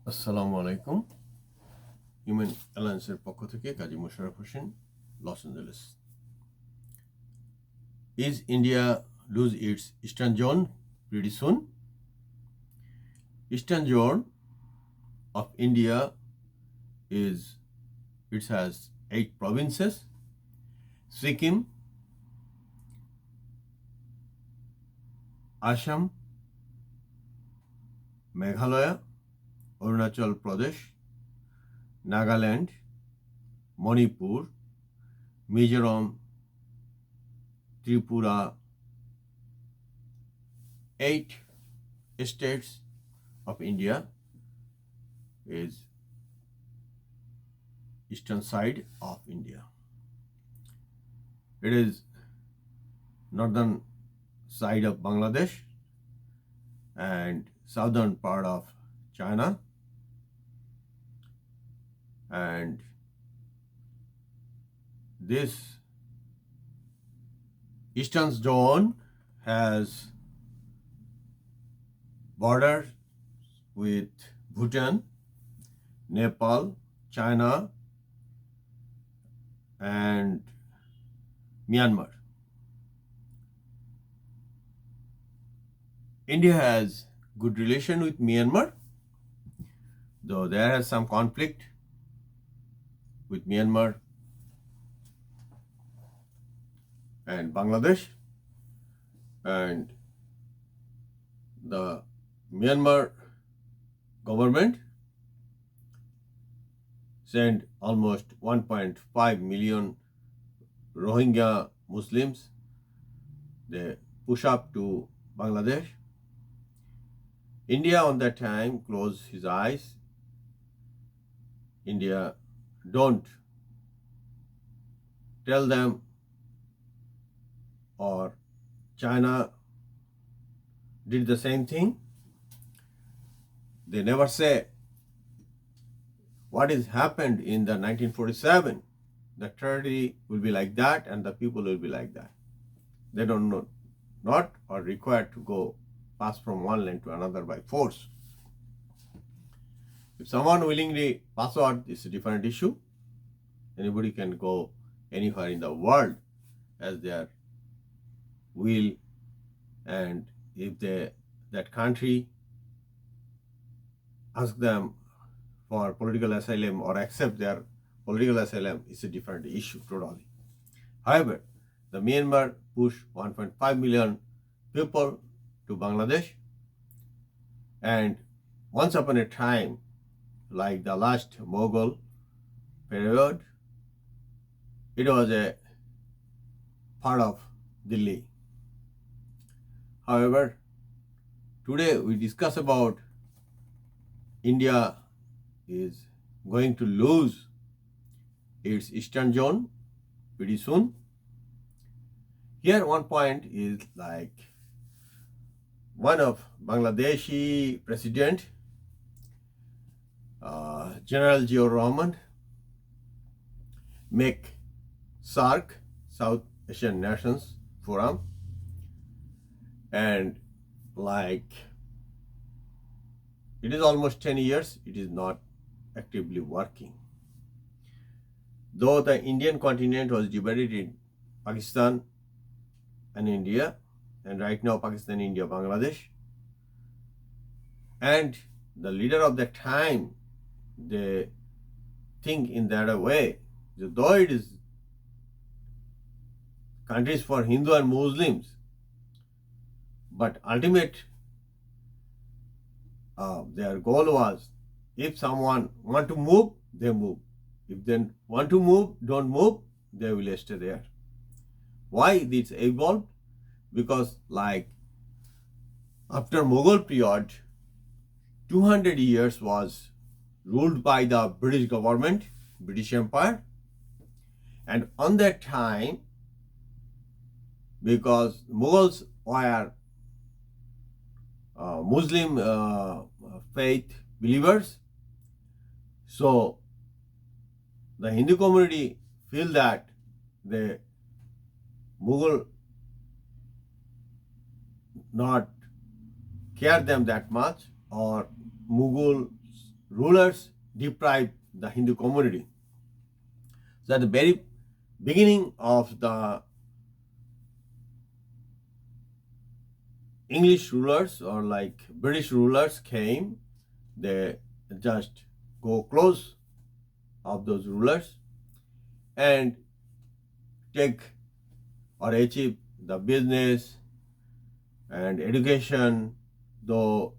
আসসালামু আলাইকুম। হিউম্যান অ্যালায়েন্সের পক্ষ থেকে Kazi Mosharraf Hossain, Los Angeles. Is India lose its eastern zone pretty soon? Eastern zone of India it has 8 provinces: Sikkim, Assam, Meghalaya, Arunachal Pradesh, Nagaland, Manipur, Mizoram, Tripura. 8 states of India is eastern side of India. It is northern side of Bangladesh and southern part of China, and this eastern zone has borders with Bhutan, Nepal, China, and Myanmar. India has good relation with Myanmar, though there is some conflict with Myanmar and Bangladesh, and the Myanmar government sent almost 1.5 million Rohingya Muslims. They push up to Bangladesh. India on that time closed his eyes. India don't tell them, or China did the same thing. They never say what has happened in the 1947. The tragedy will be like that and the people will be like that. They don't know, not or required to go pass from one land to another by force. If someone willingly pass out, it's a different issue. Anybody can go anywhere in the world as their will, and if that country ask them for political asylum or accept their political asylum, it's a different issue totally. However, the Myanmar pushed 1.5 million people to Bangladesh, and once upon a time, like the last Mughal period, it was a part of Delhi. However, today we discuss about India is going to lose its eastern zone pretty soon. Here one point is like one of Bangladeshi president, General Ziaur Rahman, make SAARC, South Asian Nations Forum, and like it is almost 10 years, it is not actively working. Though the Indian continent was divided in Pakistan and India, and right now Pakistan, India, Bangladesh, and the leader of that time, they think in that way, though it is countries for Hindu and Muslims, but ultimate their goal was, if someone want to move, they move. If they want to move, don't move, they will stay there. Why this evolved? Because like after Mughal period, 200 years was ruled by the British government, British Empire, and on that time, because Mughals were Muslim faith believers, so the Hindu community feel that the Mughal not care them that much, or Mughal rulers deprived the Hindu community. So at the very beginning of the English rulers or like British rulers came, they just go close of those rulers and take or achieve the business and education, though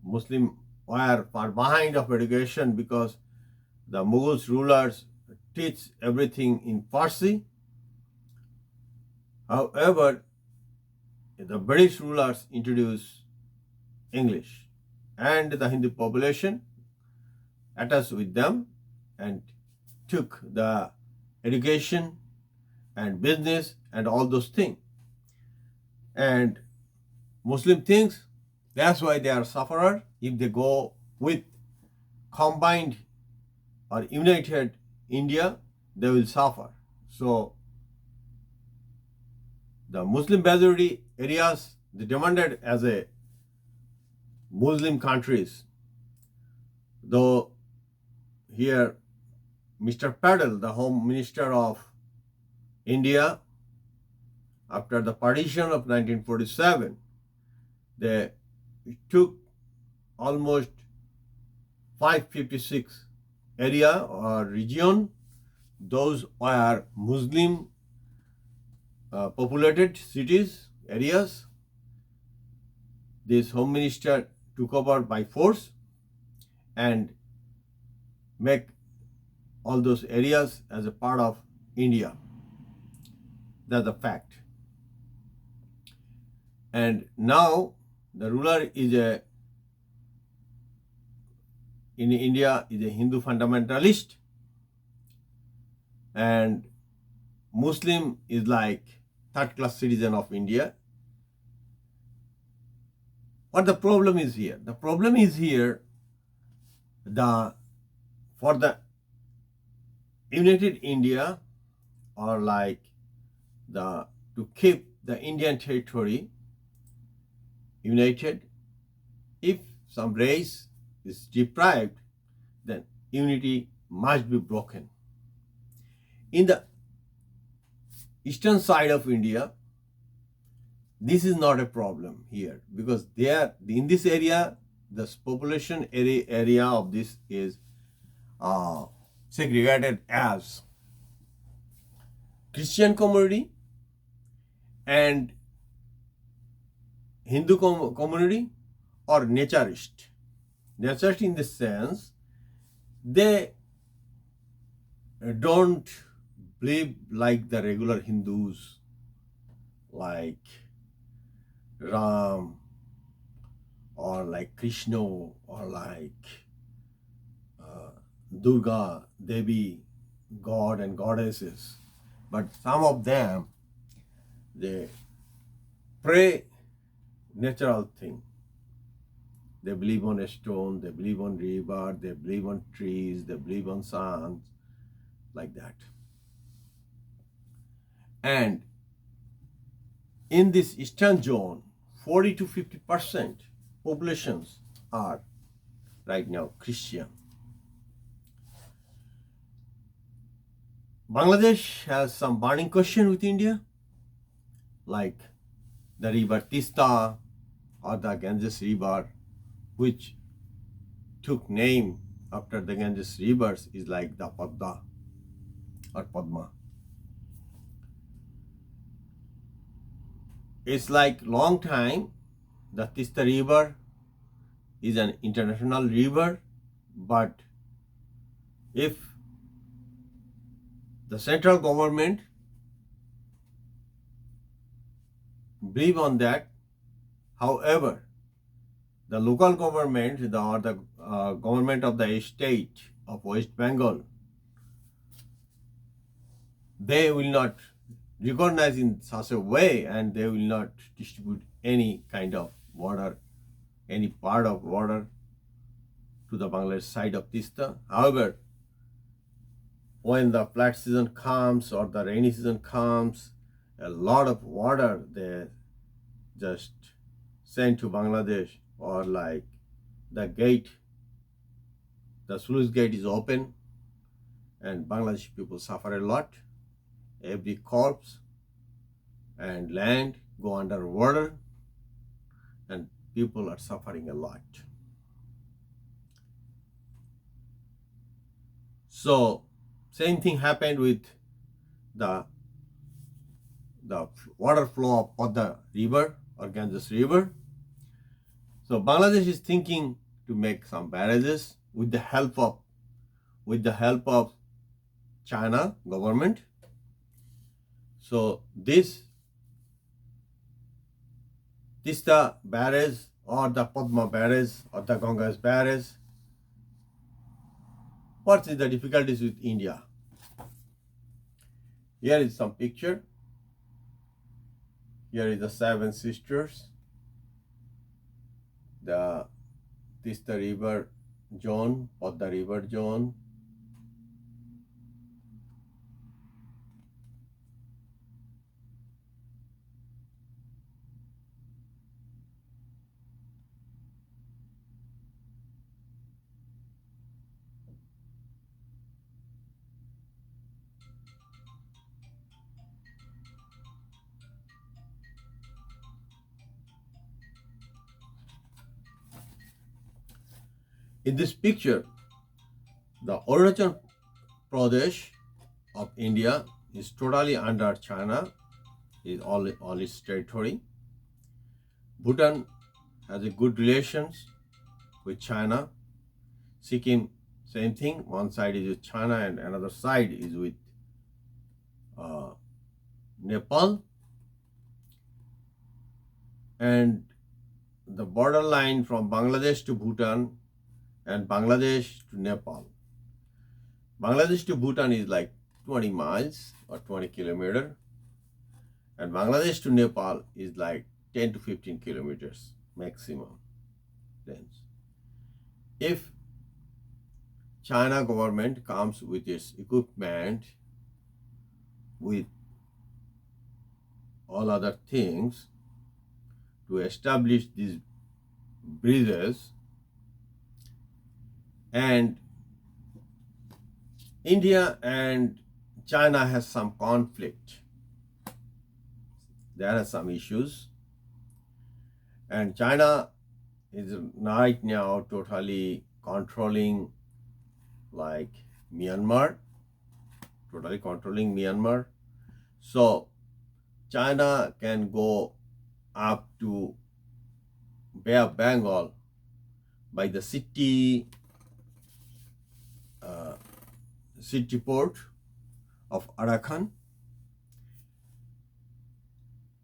Muslim were far behind of education because the Mughals rulers teach everything in Farsi. However, the British rulers introduced English and the Hindu population attached with them and took the education and business and all those things. And Muslim thinks that's why they are sufferer. If they go with combined or united India, they will suffer. So the Muslim majority areas, they demanded as a Muslim countries, though here Mr. Patel, the Home Minister of India, after the partition of 1947, they took almost 556 area or region. Those are Muslim populated cities, areas. This Home Minister took over by force and make all those areas as a part of India. That's a fact. And now the ruler is in India is a Hindu fundamentalist, and Muslim is like third-class citizen of India. What the problem is here? The problem is here for the united India or like to keep the Indian territory united, if some race is deprived, then unity must be broken. In the eastern side of India, this is not a problem here because in this area, the population area of this is segregated as Christian community and Hindu community or naturist. Naturist in the sense they don't believe like the regular Hindus, like Ram or like Krishna or like Durga, Devi, God and goddesses. But some of them, they pray natural thing. They believe on a stone, they believe on river, they believe on trees, they believe on sun, like that. And in this eastern zone, 40 to 50% populations are right now Christian. Bangladesh has some burning question with India, like the river Tista or the Ganges River, which took name after the Ganges rivers, is like the Padma or Padma. It's like long time the Tista River is an international river, but if the central government believe on that, however, the local government or the government of the state of West Bengal, they will not recognize in such a way and they will not distribute any kind of water, any part of water to the Bangladesh side of Tista. However, when the flood season comes or the rainy season comes, a lot of water they just send to Bangladesh or like the the sluice gate is open and Bangladeshi people suffer a lot. Every corpse and land go underwater and people are suffering a lot. So same thing happened with the water flow of Podda River or Ganges River. So Bangladesh is thinking to make some barrages with the help of China government. So this Tista barrage or the Padma barrage or the Ganges barrage. What is the difficulties with India? Here is some picture. Here is the Seven Sisters, the Tista River zone, Podda River zone. In this picture, the Arunachal Pradesh of India is totally under China, is all its territory. Bhutan has a good relations with China. Sikkim, same thing. One side is with China and another side is with Nepal. And the borderline from Bangladesh to Bhutan and Bangladesh to Nepal. Bangladesh to Bhutan is like 20 miles or 20 kilometers, and Bangladesh to Nepal is like 10 to 15 kilometers maximum range. If China government comes with its equipment, with all other things to establish these bridges, and India and China has some conflict. There are some issues, and China is right now totally controlling like Myanmar, So China can go up to Bay of Bengal by the city port of Arakan.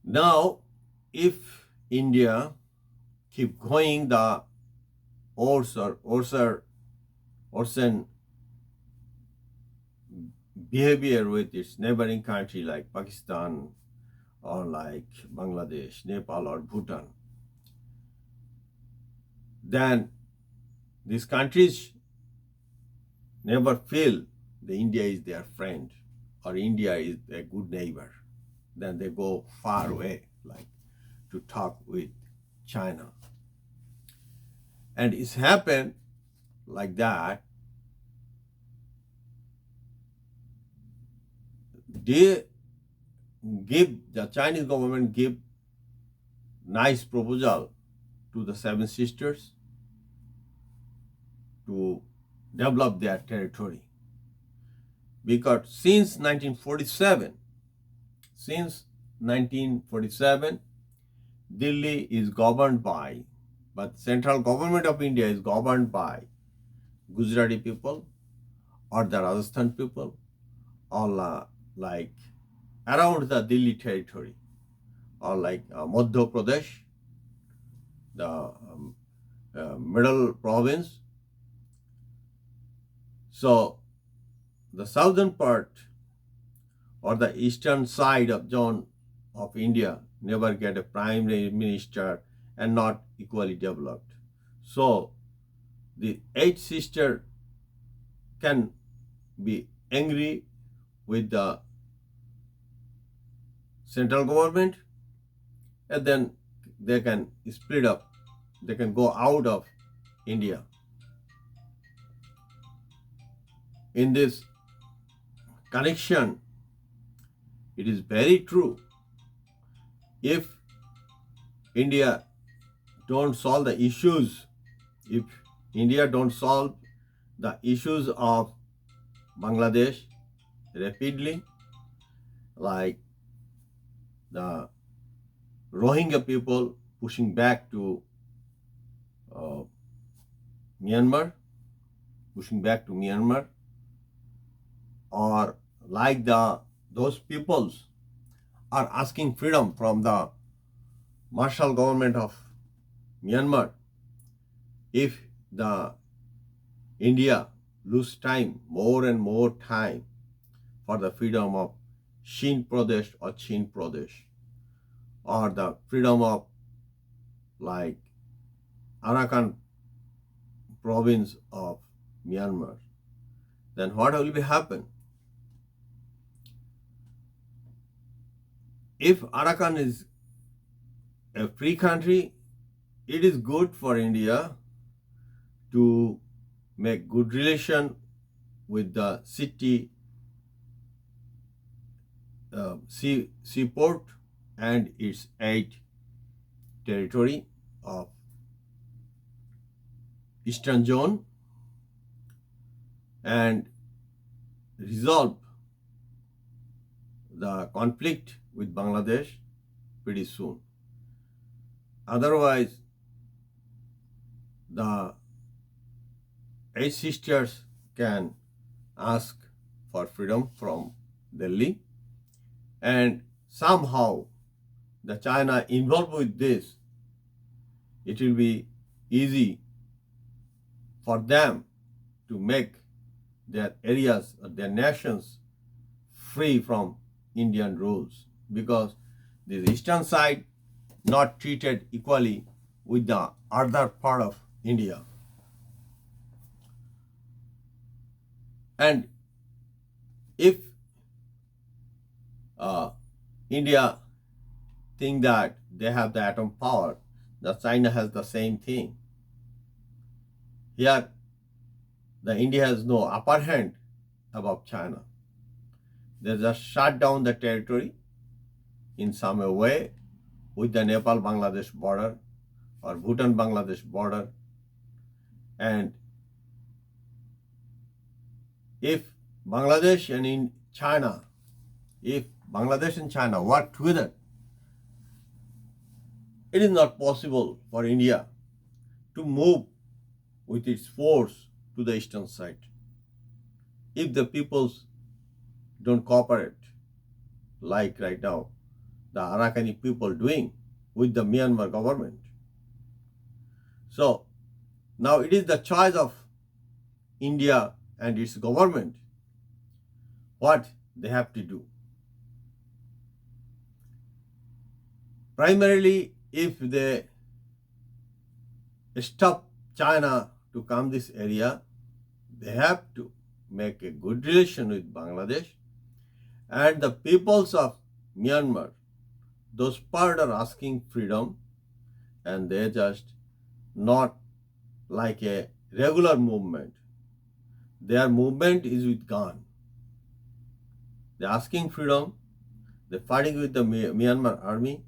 Now, if India keep going the Orson behavior with its neighboring country like Pakistan or like Bangladesh, Nepal or Bhutan, then these countries never feel that India is their friend or India is a good neighbor. Then they go far away, like to talk with China. And it's happened like that. The Chinese government give nice proposal to the Seven Sisters to develop their territory. Because since 1947, Delhi is governed by, but central government of India is governed by Gujarati people or the Rajasthan people, or like around the Delhi territory, or like Madhya Pradesh, the middle province. So the southern part or the eastern side of zone of India never get a prime minister and not equally developed. So the eight sister can be angry with the central government, and then they can split up. They can go out of India. in this connection, it is very true. If India don't solve the issues, if India don't solve the issues of Bangladesh rapidly, like the Rohingya people pushing back to Myanmar, or like those peoples are asking freedom from the martial government of Myanmar. If the India lose time, more and more time, for the freedom of Shin Pradesh or Chin Pradesh, or the freedom of like Arakan province of Myanmar, then what will be happen? If Arakan is a free country, it is good for India to make good relation with the seaport and its 8 territory of Eastern Zone, and resolve the conflict with Bangladesh pretty soon. Otherwise, the 8 sisters can ask for freedom from Delhi, and somehow the China involved with this, it will be easy for them to make their areas or their nations free from Indian rules, because the eastern side not treated equally with the other part of India. And if India think that they have the atom power, that China has the same thing. Here, the India has no upper hand above China. They just shut down the territory in some way with the Nepal-Bangladesh border or Bhutan-Bangladesh border. And if Bangladesh and China work together, it is not possible for India to move with its force to the eastern side if the peoples don't cooperate, like right now the Arakani people doing with the Myanmar government. So now it is the choice of India and its government what they have to do. Primarily, if they stop China to come this area, they have to make a good relation with Bangladesh, and the peoples of Myanmar, those part are asking freedom, and they just not like a regular movement. Their movement is with gun. They're asking freedom, they're fighting with the Myanmar army.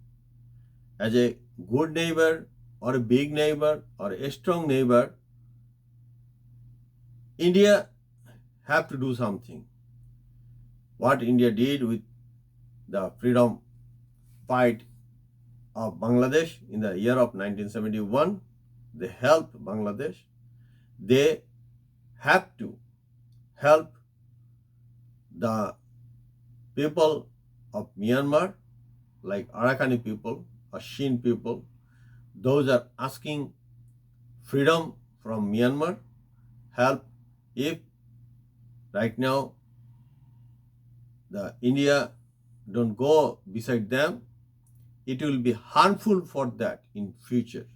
As a good neighbor or a big neighbor or a strong neighbor, India have to do something. What India did with the freedom fight of Bangladesh in the year of 1971, they helped Bangladesh. They have to help the people of Myanmar, like Arakani people or Shin people. Those are asking freedom from Myanmar, help. If right now the India don't go beside them, it will be harmful for that in future.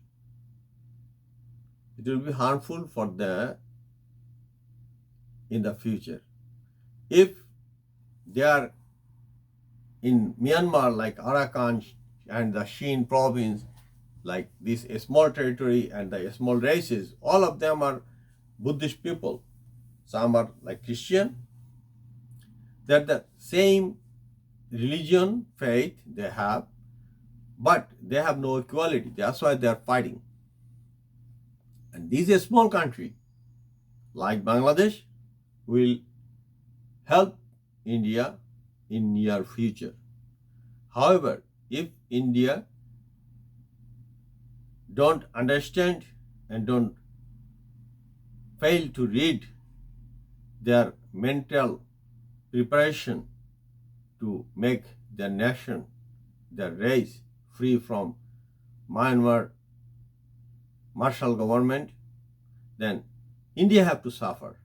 It will be harmful for them in the future. If they are in Myanmar, like Arakan and the Shin province, like this small territory and the small races, all of them are Buddhist people. some are like Christian. They're the same religion, faith they have, but they have no equality. That's why they are fighting. And this is a small country like Bangladesh will help India in near future. However, if India don't understand and don't fail to read their mental preparation to make their nation, their race free from Myanmar martial government, then India have to suffer.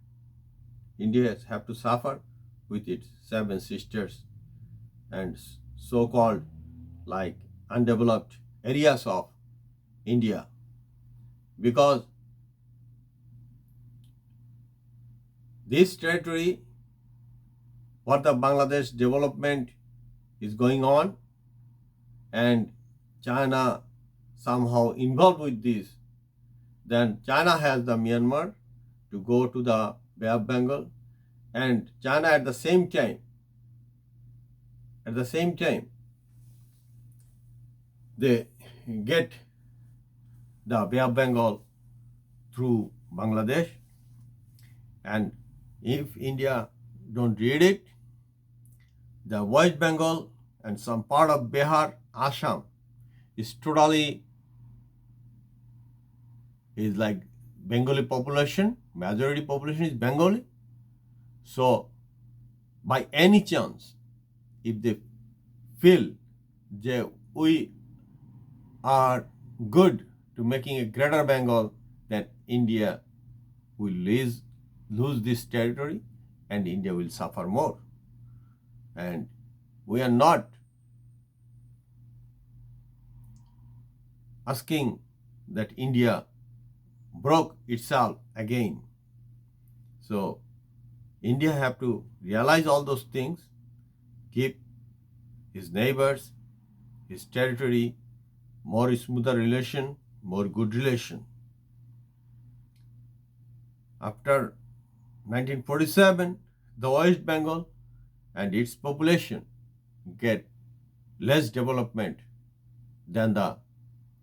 India have to suffer with its seven sisters and so-called like undeveloped areas of India, because this territory, what the Bangladesh development is going on, and China somehow involved with this, then China has the Myanmar to go to the Bay of Bengal, and China at the same time, they get the Bay of Bengal through Bangladesh. And if India don't read it, the West Bengal and some part of Bihar, Assam is totally is like Bengali population, majority population is Bengali. So by any chance, if they feel that we are good to making a greater Bengal, then India will lose this territory and India will suffer more. And we are not asking that India broke itself again. So India have to realize all those things, keep his neighbors, his territory, more smoother relation, more good relation. After 1947, the West Bengal and its population get less development than the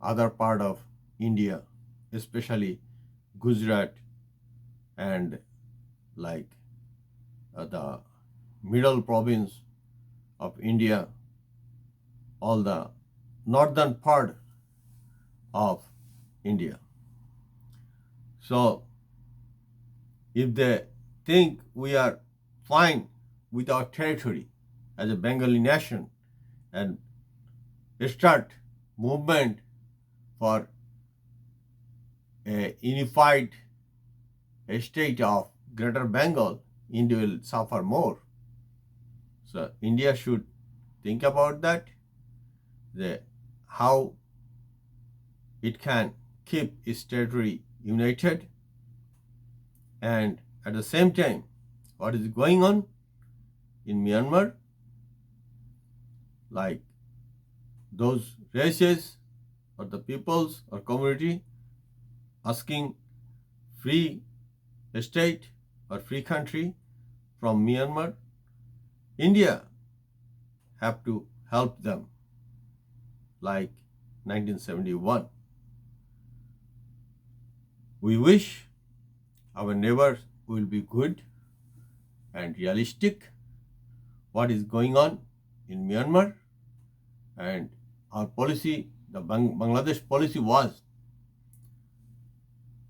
other part of India, especially Gujarat and like the middle province of India, all the northern part of India. So if they think we are fine with our territory as a Bengali nation and start movement for a unified state of Greater Bengal, India will suffer more. So India should think about that, how it can keep its territory united, and at the same time, what is going on in Myanmar, like those races or the peoples or community asking free state or free country from Myanmar, India have to help them like 1971. We wish our neighbors will be good and realistic what is going on in Myanmar, and our policy, the Bangladesh policy was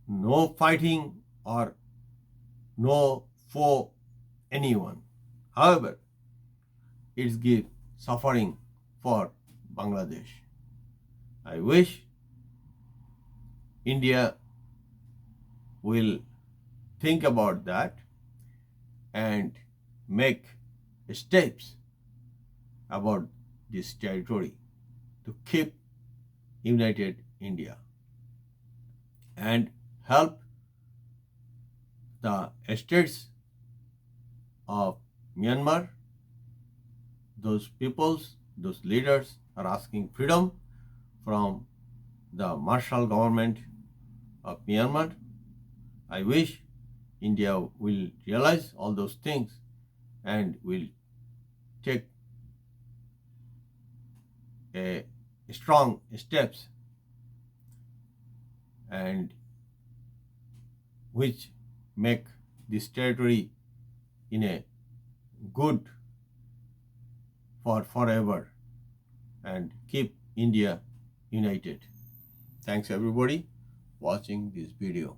no fighting or no for anyone. However, it gives suffering for Bangladesh. I wish India will think about that and make steps about this territory to keep united India and help the states of Myanmar. Those peoples, those leaders are asking freedom from the martial government of Myanmar. I wish India will realize all those things and will take a strong steps and which make this territory in a good for forever and keep India united. Thanks everybody watching this video.